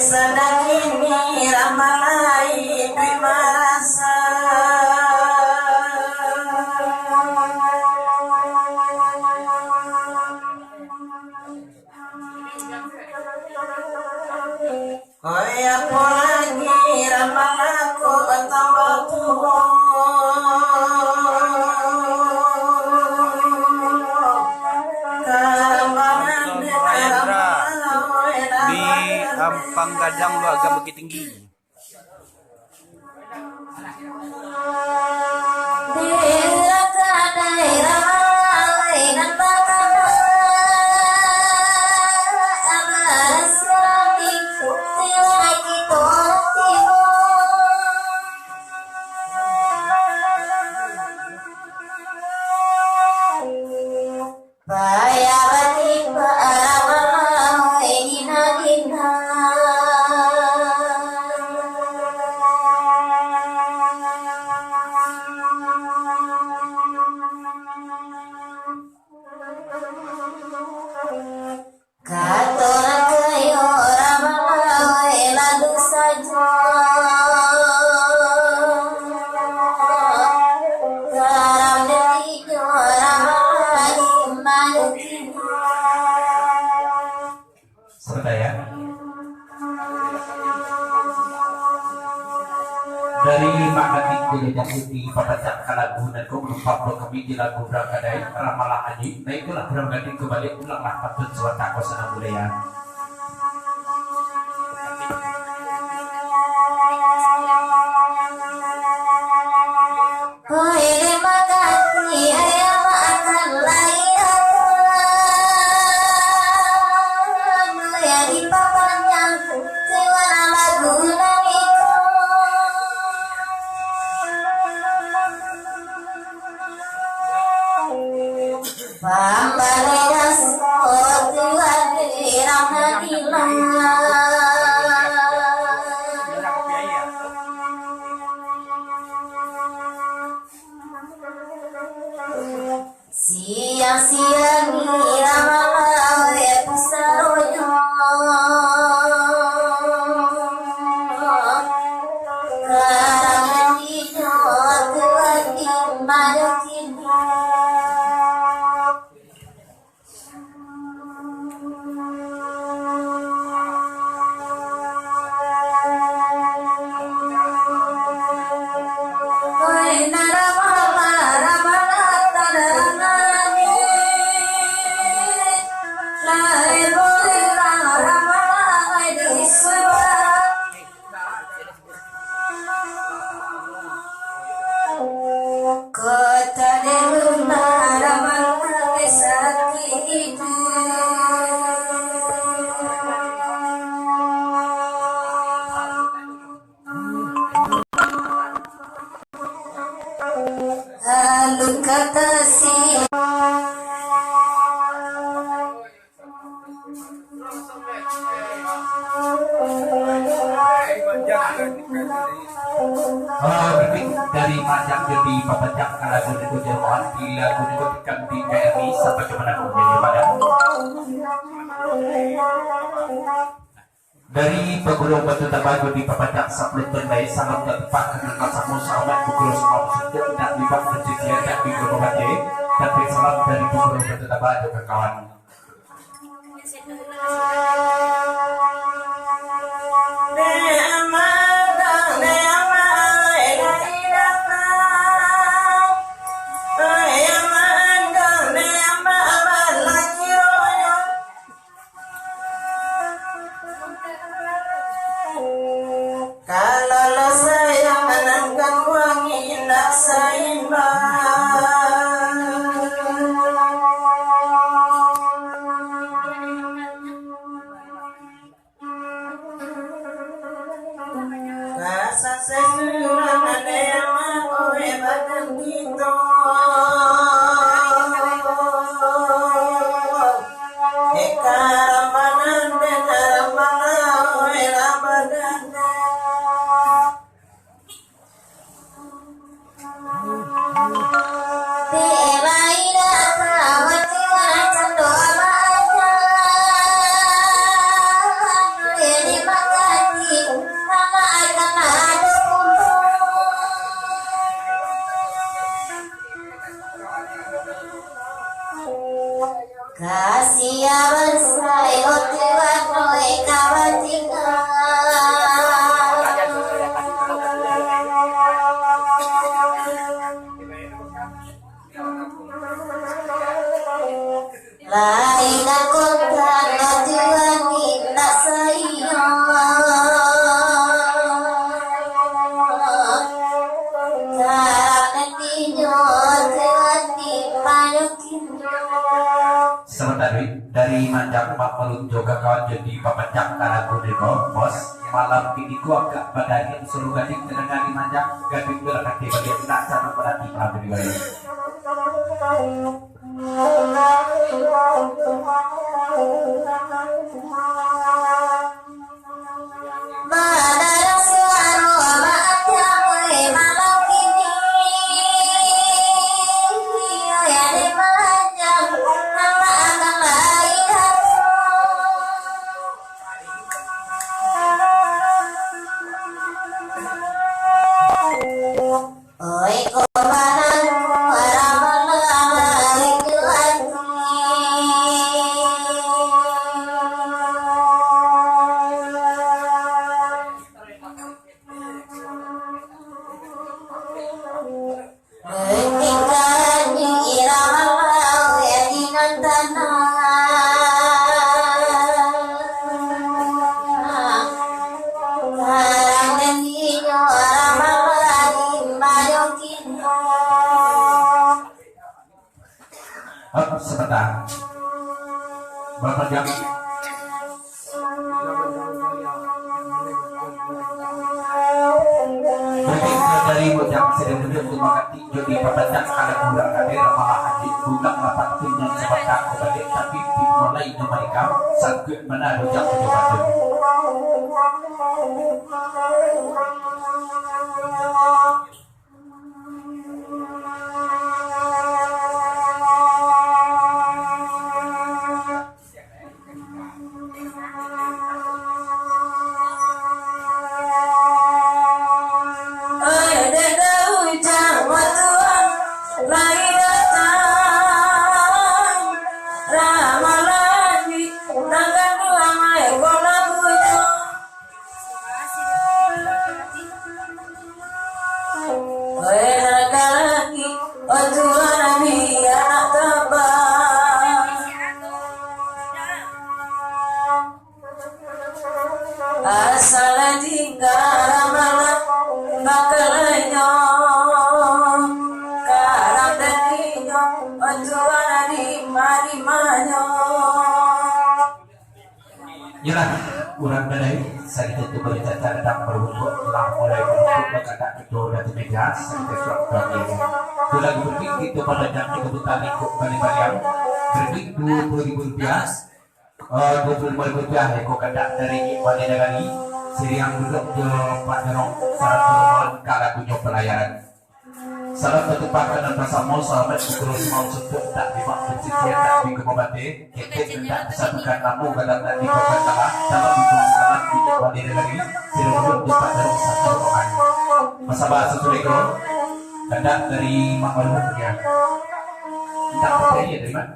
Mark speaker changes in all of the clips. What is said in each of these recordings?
Speaker 1: sedang ini ramalai dwi marasa kaya polagi ramalaku tambah turun
Speaker 2: Ampang Gadang lu agak Bukit Tinggi.
Speaker 3: dari Makati Gereja Putih Papacak Kalaguna kau lupa kami di lagu Brakadai Ramalah Haji. Nah itulah berganti kembali ulanglah patut suara kosana budaya. Dari Majak jadi Papacak Kalaguna itu jauhan bila guna ketika di KRI sampai kemana menjadi pada dari Pegurung Batu Tabago di Papacak Sablet Bendai sangat tepat dengan samu sahabat Pegurung Salam Sujud dan bibak berjaya dan bibak berjaya dan salam dari Pegurung Batu Tabago ke kawan.
Speaker 1: Kalau saya menangkan wangi nak seimbang rasa sesuram ada yang mau badan kita ekaramanan benar malau badan
Speaker 4: Terima kasih.
Speaker 1: lain aku tak juani nak sayang
Speaker 3: sementara dari manjang Pak Pelun juga kawan jadi papacak kalaku deko bos malam ini gua agak badannya suruh gading dengan manjang gading berangkat di bagian nak sana berarti paham di bawah sebentar Bapak jam dari bocah sedang duduk untuk makan tinjau di papacak kalau budak kader malah adik budak matak tinjau sepakat kepada tapi dimulai mereka sanggup mana bocah bocah Yalah, kurang dari saya itu berita tentang berwujud telah mulai berwujud berkata kedua dan meja sampai surat kami. Dua lagi berpik itu pada jam kebutuhan ikut balik-balik berpik Rp20.000, Rp25.000 ikut kata dari Wali Negari. Siri yang duduk di Pak Jerong saat turun kala punya pelayaran. Salah satu pakanan bersama sahabat terus mau sebut tak dimaksud sikit tak dikembali kita tidak disatukan namu kadang tak dikembali dalam dikembali di Wali Negari sering duduk di Pak Jerong satu rohan masa bahasa Suleko kadang dari Makalung ya tak percaya dari mana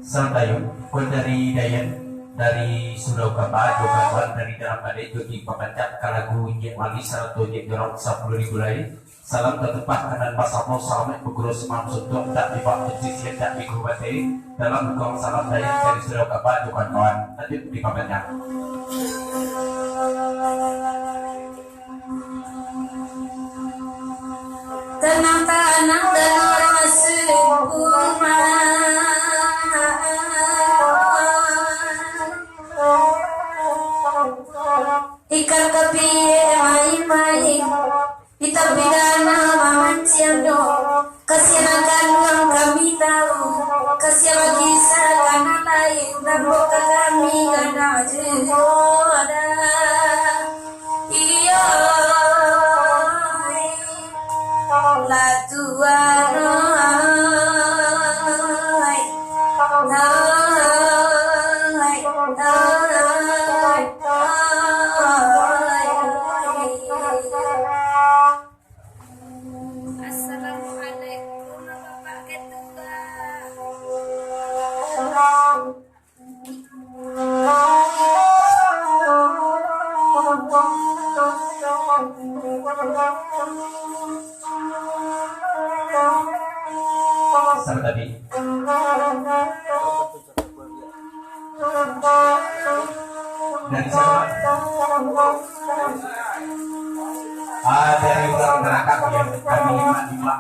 Speaker 3: Santayo, kau dari Dayan, dari Suraukapa, Jokawan, dari dalam adek Jogi Pembancak, Kalagu, Nyek Wali, Salatu, Nyek Jorok, 10.000 lagi. Salam tertepat kanan pasamo, salam peguru semam suntuk, tak dibak posisi, tak dikubati. Dalam gong salam Dayan dari Suraukapa, Jokawan, nanti di Pembancak.
Speaker 1: tenang tanang dan orang sepuma ikan kepiye main-main kita pidana mamancian do kesianakan yang kami tahu kesian kisah karena lain dan bukan kami karena jodoh iyo la tuano Assalamualaikum Bapak Ketua.
Speaker 3: Sama tadi. Dari siapa? Dari belakang belakang yang kami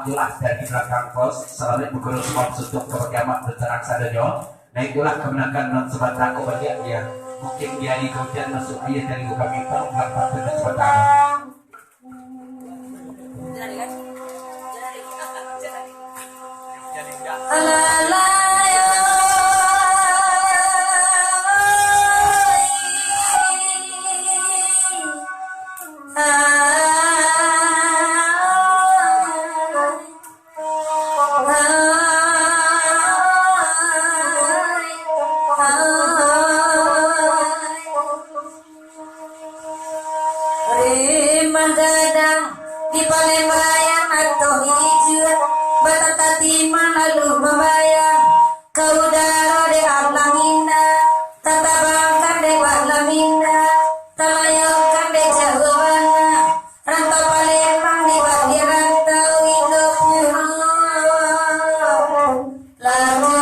Speaker 3: jelas dari belakang pos selalu pukul semua untuk kepergian berterak sadarnya. Nah itulah kemenangan non sobat aku bagi dia. Mungkin dia di kemudian masuk dia dari kami pun berapa dengan sobat aku. Gadang di Palembang atau hijau batatati lalu membayang kau daro de alaminda tata bangkan de balaminda talayangkan de jagoana rantau Palembang di bagi rantau hidup lalu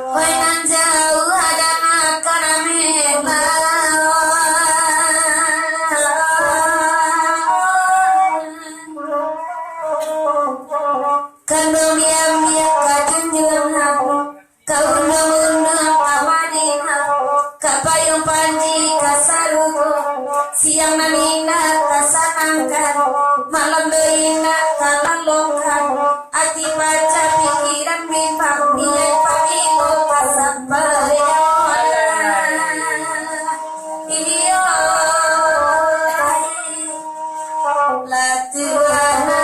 Speaker 3: Hoi nan jauh ada makan kandung diam-diam kajunjungan aku kau undang-undang kawadina kapayung panji kasarugo siang namina kasanangkan malam beina kalalongkan ati baca pikiran memang nilai pagino kasampayan iyo latuana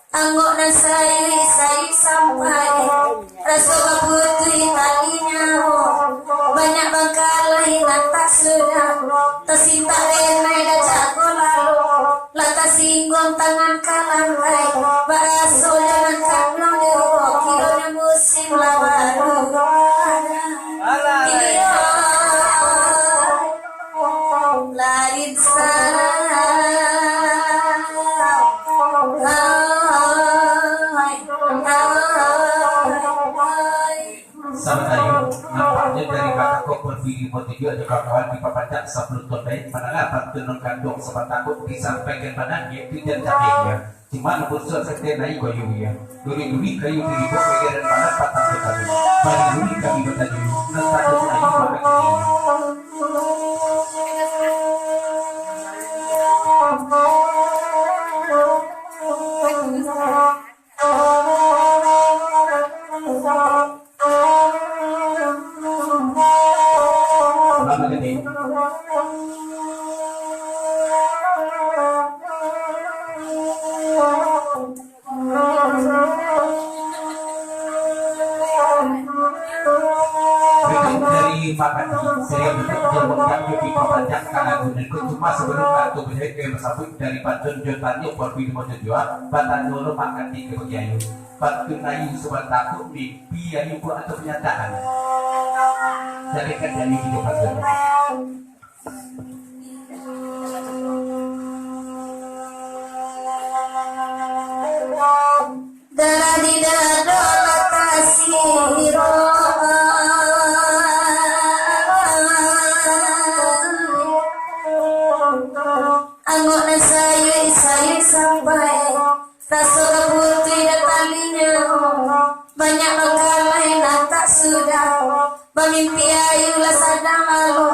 Speaker 3: Anggok dan saya sampai rasa putih kalinya banyak bangkalai lantas sudah tersinta renai dan jago lalu lantas singgung tangan kalantai baraso jangan kamu kiranya musim labaru iyo larin sana Sama tayo, nampaknya dari kakak kok bervideo video ada kawan di papanjang sebelum tonton pandangan tunang kandung sebab takut disampaikan pandangan tidak capeknya. Cuma butuh sekte naik kayu ya. Duri kayu di bawah bagian mana patah sekali. Bari duri kami bertanya, nanti ada naik pakai ini. kalangan itu cuma sebelum kartu berjaya ke bersabut dari Pantun Jotanyo Porbi Mojo Jua Batan Dolo makan di kebagian Pantun Ayu Sobat Takut di Biayu atau penyataan jadi kan dari hidup Pantun
Speaker 1: Dari dada kasiro anggota sayu sampai rasa putih datangnya banyak mengkalai tak sudah memimpi ayu lah sadang lalu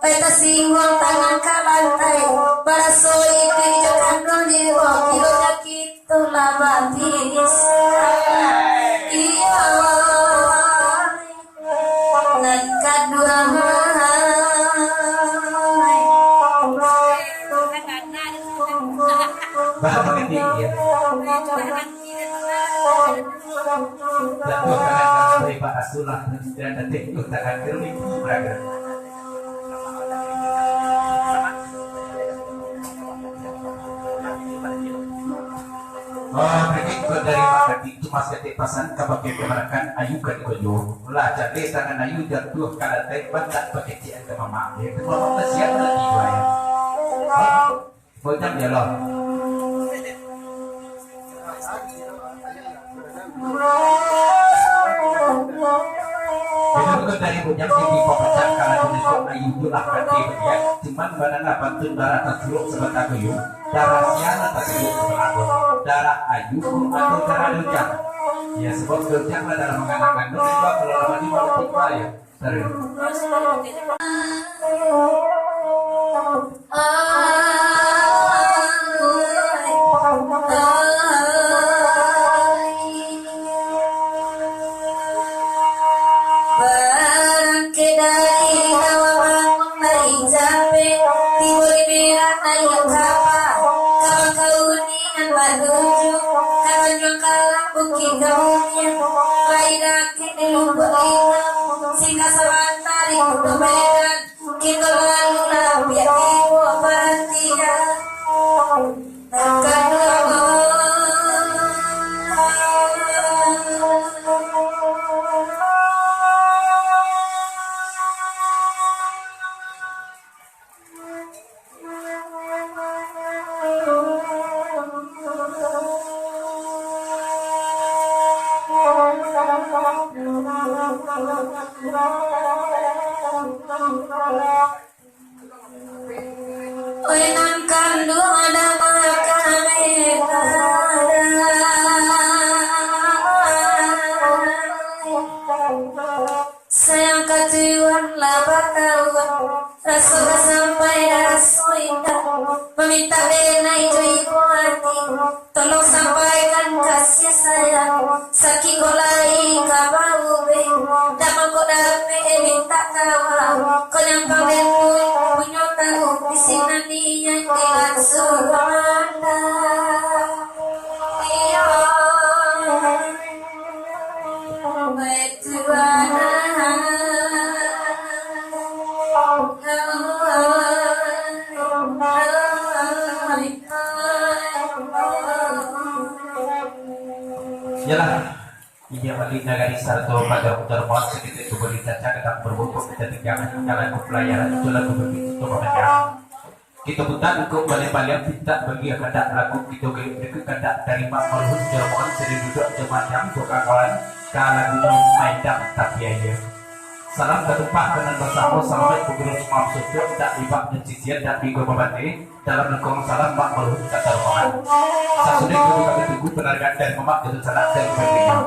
Speaker 1: peta singgung tangan ke lantai para soi pijakan jiwa kilo kita lah babis iya dan kedua
Speaker 3: bahasa ketiga dan dua kalangan dari Pak Asulah dan detik tangan kerling beragam berikut dari Pak itu masih pasan kapakai kemarakan ayu kan kojo lah jadi tangan ayu jatuh kalau tembak tak pakai cian ke mama dia ke mama siapa lagi gua ya bocam dia loh Itu dari bocam di pokoknya kalau tulis ayu itu lah berarti ya cuman banana pantun darah tersuluk sebentar kayu darah siana tak kayu sebenarnya darah ayu atau darah dojang ya sebab dojang lah dalam mengatakan dojang kalau lama di bawah tiba ya dari
Speaker 1: sayang kejuan labat tahuan rasa sampai rasa indah meminta denai ibu hati tolong sampaikan kasih sayang sakit kolai kabau be dapat kau dapat minta kawal kau yang paling punya tahu di sini dia dengan suranda iya
Speaker 3: Yalah, ia balik negari sarto pada utar bot sedikit tu beri caca ketak berbukuk kita tinggalkan jalan pelayaran itulah berbisik tu pekerjaan. Kita bukan untuk balik-balik kita bagi kedak lagu kita ke kedak dari Pak Marhum Jerman sering duduk semacam suka kawan kalau gunung maidam tapi aja. Salam ketumpah dengan bersama sampai pukul semua sudah tak dibak dan sisian dan di Gobabati dalam lekong salam Pak Marhum kata rombongan. Sasudah itu kami tunggu penarikan dan memak jatuh salat dan berikutnya.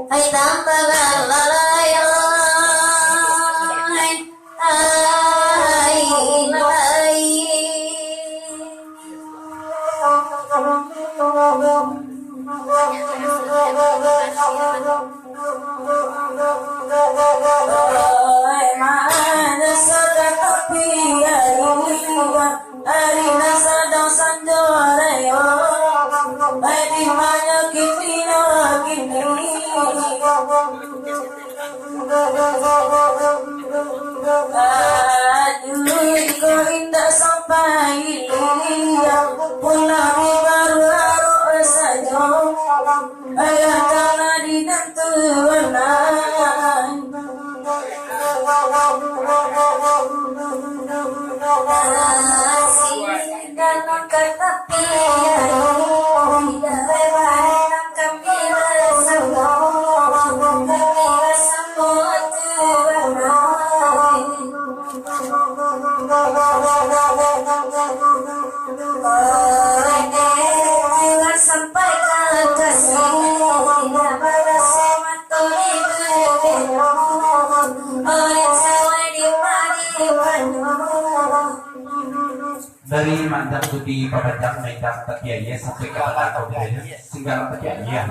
Speaker 1: Ay tambah mana sada tapi hari nasa dosan jorayo badi mana kini aduh ko indah sampai pulang baru harus saja ayah tanah di tentuan dalam kata pian dalam kami semua sampaikan kasih balas maturi
Speaker 3: dari mantap budi pabajak medak takiaya sampai ke atau dari singgalang takiaya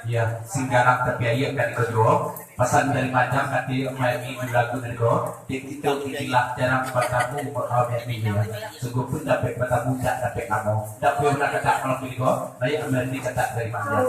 Speaker 3: ya singgalang takiaya dari kedua pesan dari macam nanti main lagu dari kedua kita inilah jarang bertamu berkawin ini ya sungguh pun dapat bertamu tak dapat kamu dapat pernah kata kalau pilih kau baik ambil ini kata dari macam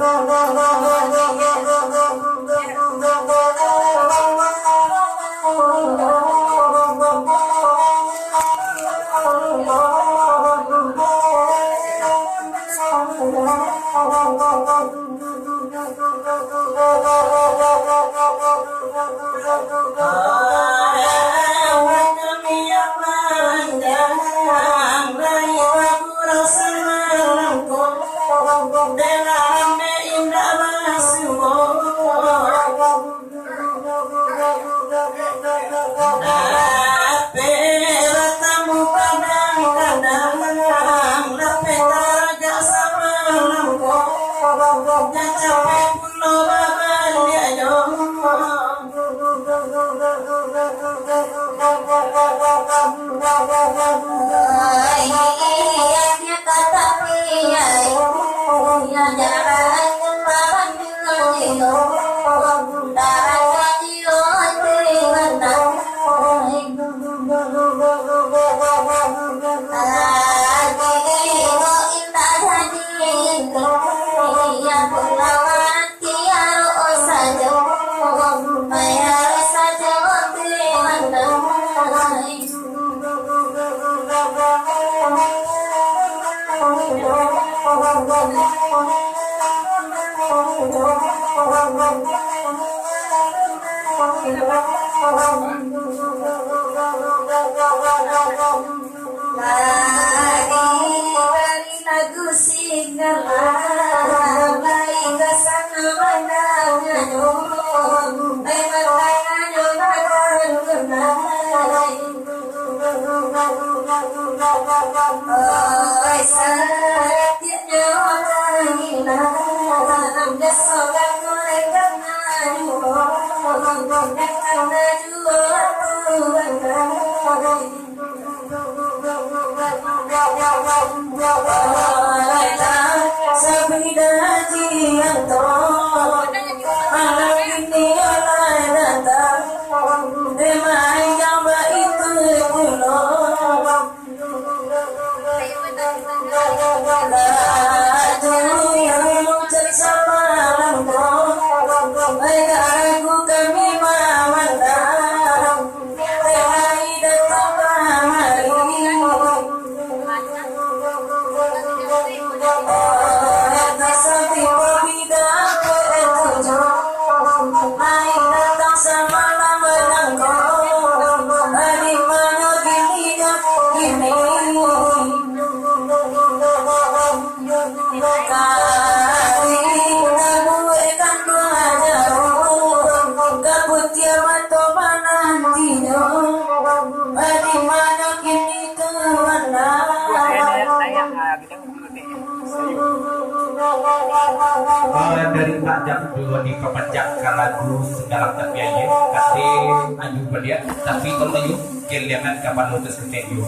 Speaker 3: dari pajak dulu di pepajak lagu segala terbiaya kasih aju dia tapi kalau yuk kalian kapan lutus ke yuk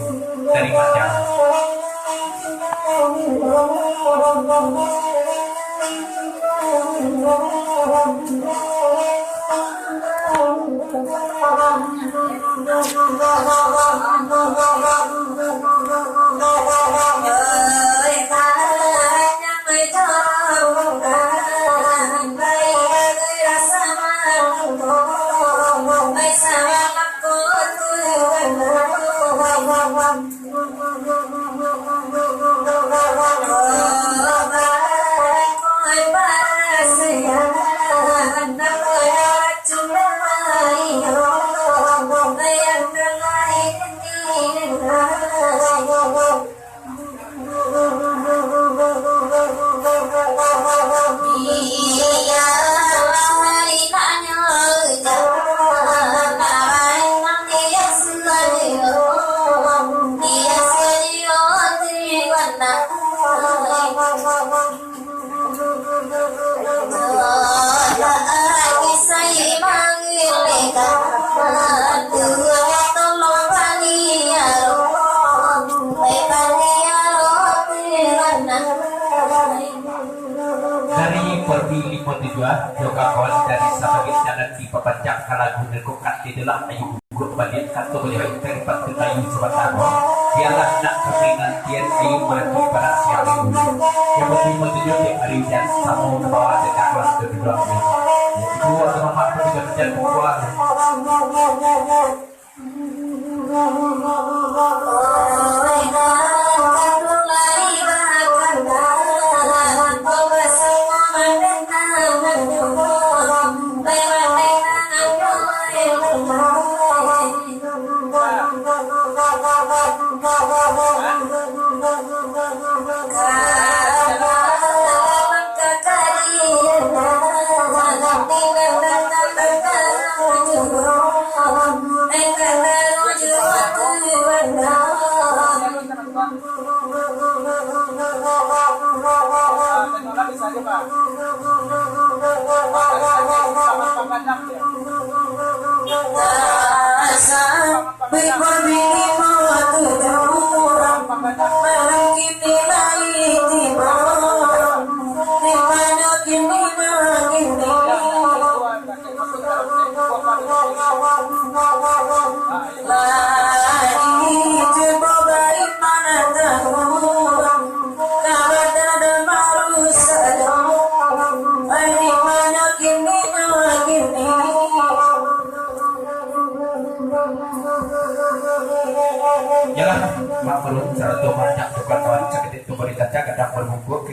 Speaker 3: dari pajak Joka kawan dari sahabat jalan di papanjang kalagu nerkokat di dalam ayu gugur balik kantor beliau terlibat ayu sebatang dialah nak kepingan tian ayu mati pada siang ini yang penting menunjuk di hari dan sama membawa dengan kelas kedua itu adalah makna pekerjaan keluar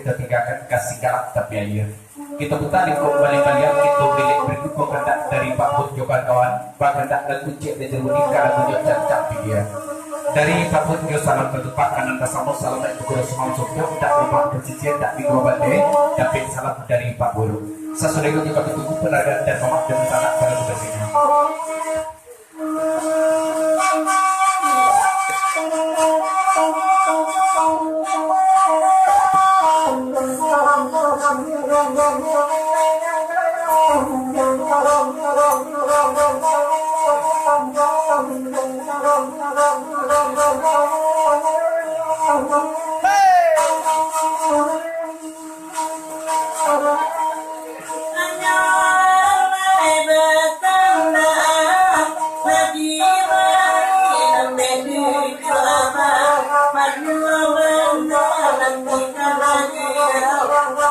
Speaker 3: kita tinggalkan kasih galak tapi aja kita putar di kembali kalian kita bilik berikut kendak dari Pak Bud juga kawan bahkan tak dan kunci dari Jermanik kalau tunjuk cacat dia dari Pak Bud juga salam bertupak kanan bersama salam dari Guru Semang Sokyo tak lupa bersisir tak di global deh tapi salam dari Pak Guru sesudah itu juga ditunggu peragaan dan mamak dan sanak pada tugasnya.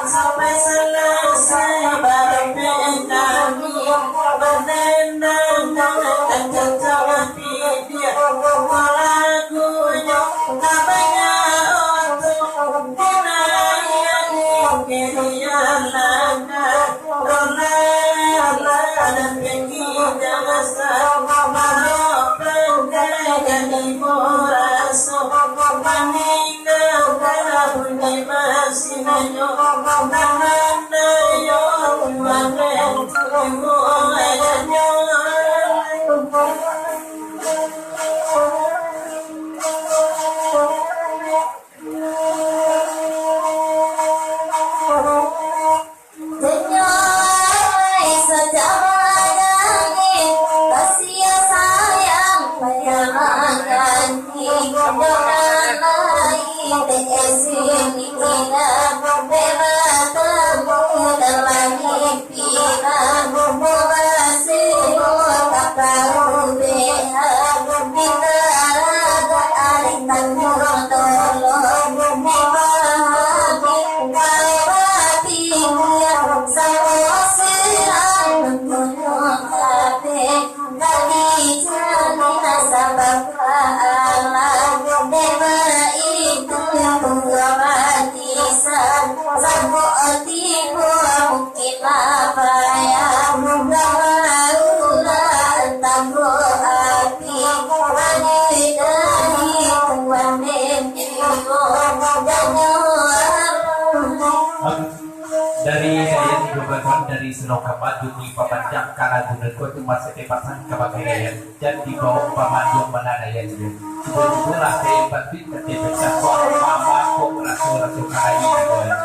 Speaker 1: Sampai selesai bareng dengan berdendam dan terjadi dia lagunya namanya untuk dinayani kirian lana rola dan kita bersama marokan dan dimuraso meninggalkan bunyi masih menyokong Terima Kali jalina sabab alam Dewa itu matisan Sabo tibu mungkin apa yang Gawaulah tambo api Wani dari tuan menjigo
Speaker 3: dari ayat 3 dari Selokapat Juni Papanjang Kala Guneko itu masih dipasang kebagian dan di bawah pamanjung menadaya itu sebelumnya saya batin ketika soal mama kok rasul kaya itu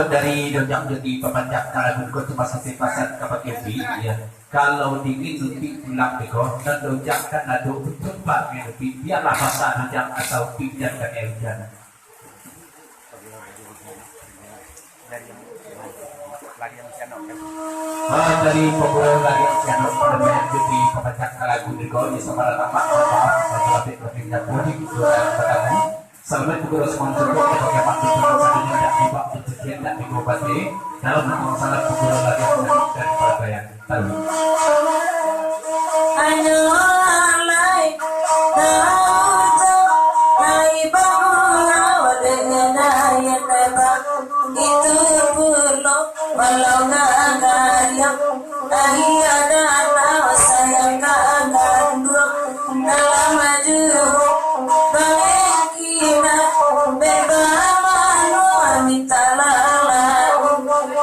Speaker 3: dari dojang jadi pemanjang kalau buku cuma satu pasal kapak kebi ya kalau dingin lebih pulang beko dan dojang kan ada tempat yang lebih biarlah masa dojang atau pinjam dan hujan dari pokok lari yang sianok pada banyak jadi pemanjang kalau beko di sama lama satu lebih berpindah budi pada Selamat pukul sponsor kok pakai waktu satunya tidak dibak sekian dan digobati dalam masalah pukul lagi dari Parabayan. Tahu.
Speaker 1: Ayo alai nai bawa dengan ayat tebak itu pulau walau ngagayam ada sayang kagandung dalam maju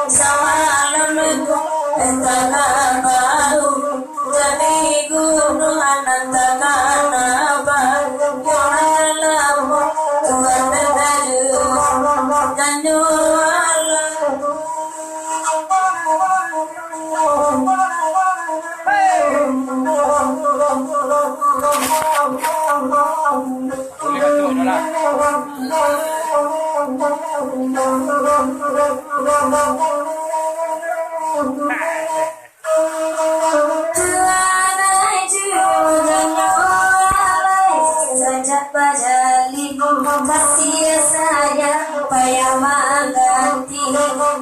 Speaker 1: sama Kasih sayang payah mengganti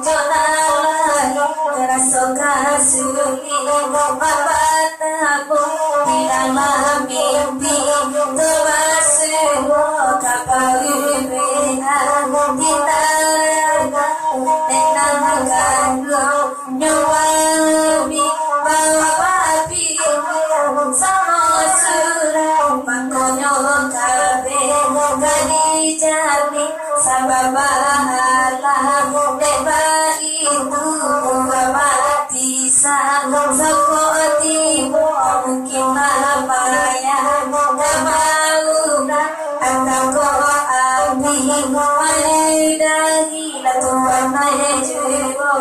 Speaker 1: Jonalai terasa kasuli Bapak tabung di dalam mimpi Termasuk kapal irinan Kita tenangkan nyawabi bawa papi sama surau Makanya kabe gadi jami sabab bahala Deba itu mati sang Seperti mungkin mabaya Kemau Angkau ko abi Malidagi Latuan majubo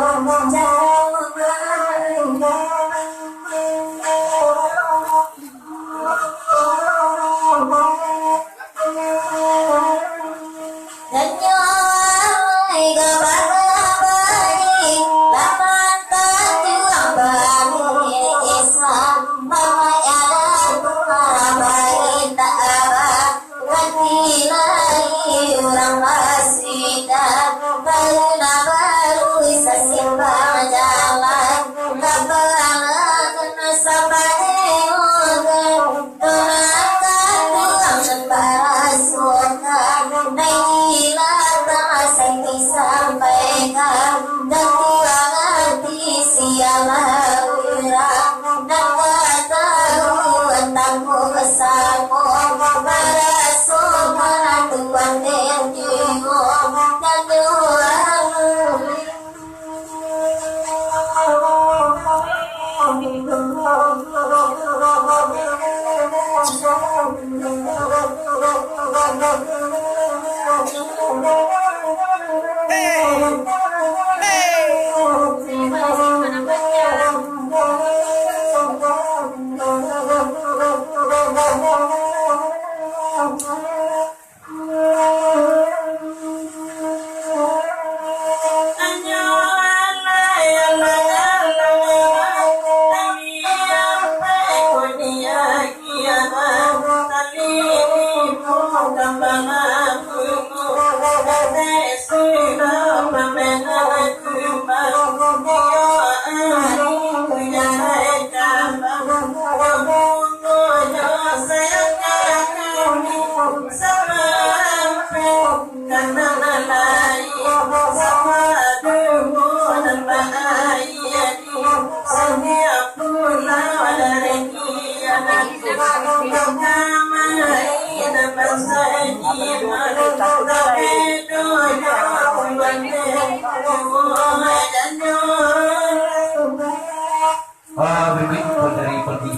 Speaker 3: Berikut dari pergi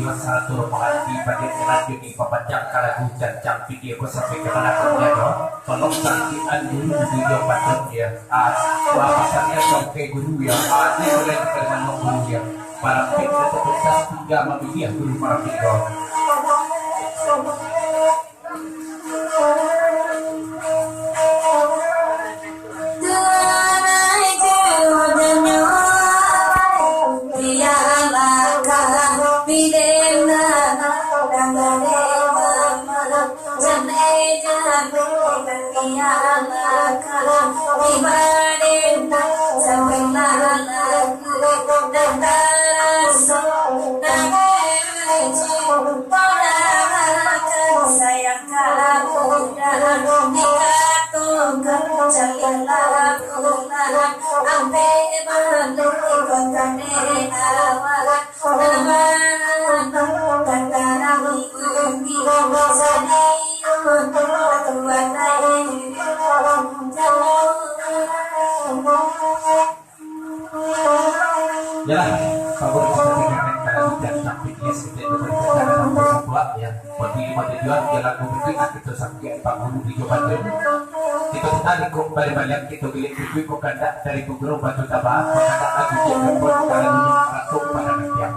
Speaker 3: satu rombongan di bagian radio di papanjang kalagu cancang video ko sampai ke mana kerja tolong santian dulu video patut ya pasalnya sampai guru ya ada boleh dengan guru ya para kita tetap tiga mabia guru para kita ya, kabur kepentingan kalau tidak sampai dia sekitar berbicara dengan sebuah ya, bagi lima tujuan jalan berpikir kita sampai bangun di Jombang. Kita tadi kok pada banyak kita bilik tujuh kok kandak dari Gugro Batu Tabah, kandak lagi jalan buat kalau ratuk pada nantiang.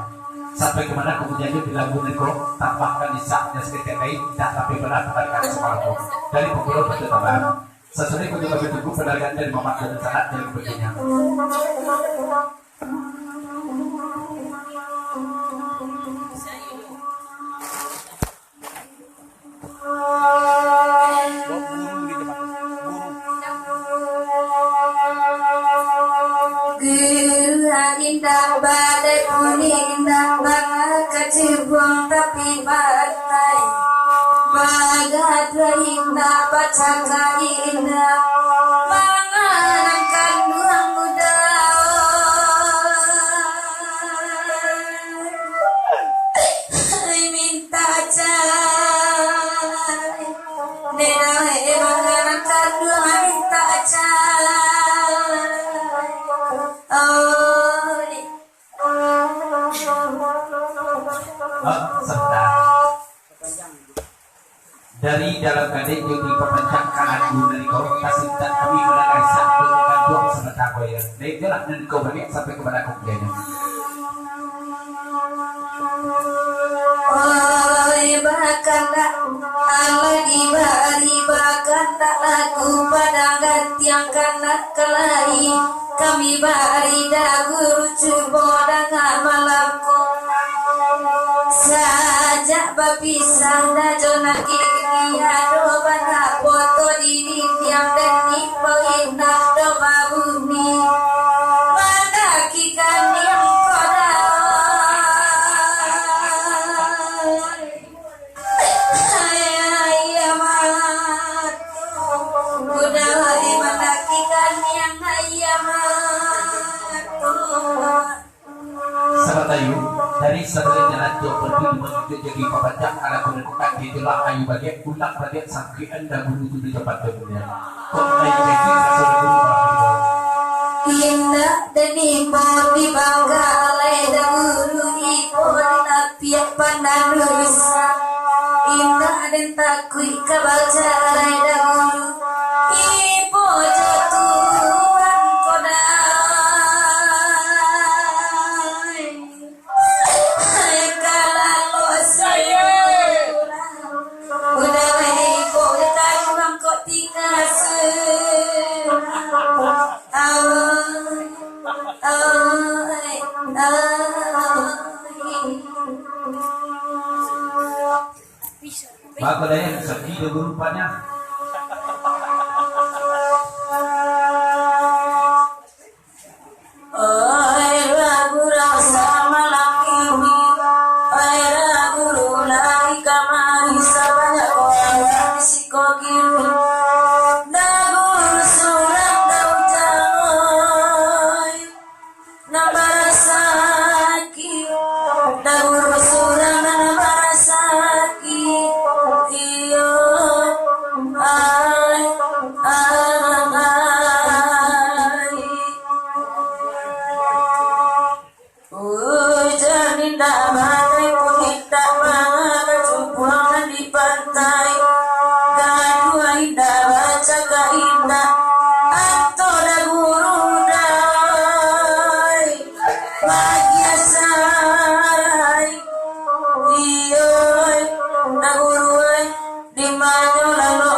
Speaker 3: Sampai kemana kemudiannya di lagu Niko tambahkan di saatnya sekitar lain, tidak tapi benar pada semalku dari Gugro Batu Tabah. Sesuai ko juga bertunggu pedagang dan memakan saat dan sebagainya.
Speaker 2: Guru gitu Pak.
Speaker 1: Gila indah badai muni indah banget kecibuang tapi batai bagat indah baca indah mengenangkan duang muda minta cai nenai mengenangkan duang minta cai
Speaker 3: Sebentar. Dari dalam kadek yang diperpanjang kanan dari kau kasih tak kami menangis sampai dengan dua sebentar kau ya. Dari jalan dan kau balik sampai kepada kau kalian.
Speaker 1: Oi bakanda alagi bari bakanda lagu pada gantiang kana kelai kami bari dagu cubo dengan malamku saja bapisah da jona kiri ado bana foto di tiang dan ipo indah do babumi mandaki kan yang koda ayah mat udah mandaki kan yang ayah mat
Speaker 3: Sahabat Ayu, dari setelah jalan jauh pergi menuju jadi pembajak ala menemukan di jelah Ayu bagian pulang bagian sampai anda menuju di tempat dunia. Kok Ayu jadi rasa berubah?
Speaker 1: Indah dan ibu di Bangkalai dahulu ibu napiak pandang rusa indah dan takui kebacarai dahulu ibu jatuhan kodai kalau saya udah ibu tanggung kok tinggal
Speaker 3: Maka ada yang sedih dengan rupanya.
Speaker 1: Oi ragu rasa malam ini oi ragu lulai kamari sabanya orang psikokini dagu surat dau jangoy nabarasaki dagu surat nabarasaki iyo ai hujan indah badai pun indah banget kecubuangan di pantai gadua indah baca indah atau guru dai bahagia say iyo guru di mana lalu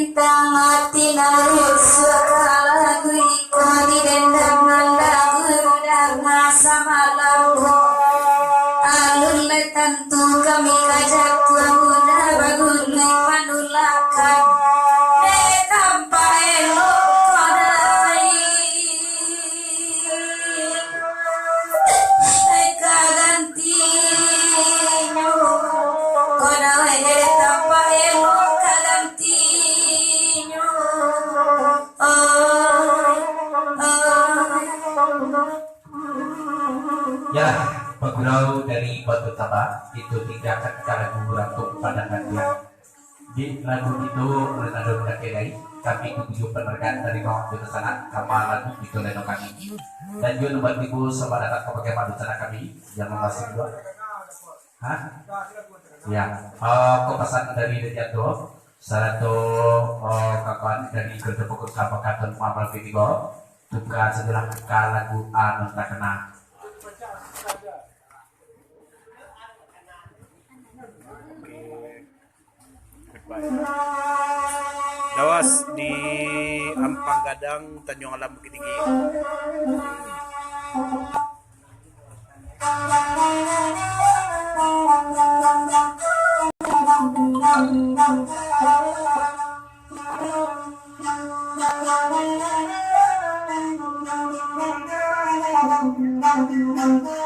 Speaker 1: bintang hati naik suara iko di dendam lagu udang sama lampu alun tentu kami kajak guna bagun manulakan tanpa elok kodai kagantinyo kodai tanpa elok kagantinyo
Speaker 3: Ya, pegurau dari Batu Tabak itu tinggalkan ke lagu Rantung Pandangan dia. Di lagu itu ada mendakirai kami tujuh penergaan dari kawan di sana kamar lagu itu leno kami. Dan juga nomor ibu sama datang ke pakai padu sana kami yang masih dua. Hah? Ya, kau pesan dari Dejatuh satu kawan dari Kerja Pokok Kabupaten Muhammad Video tukar sebelah lagu anu tak kena.
Speaker 2: Dawas di Ampang Gadang, Tanjung Alam Bukit Tinggi.
Speaker 1: Thank you.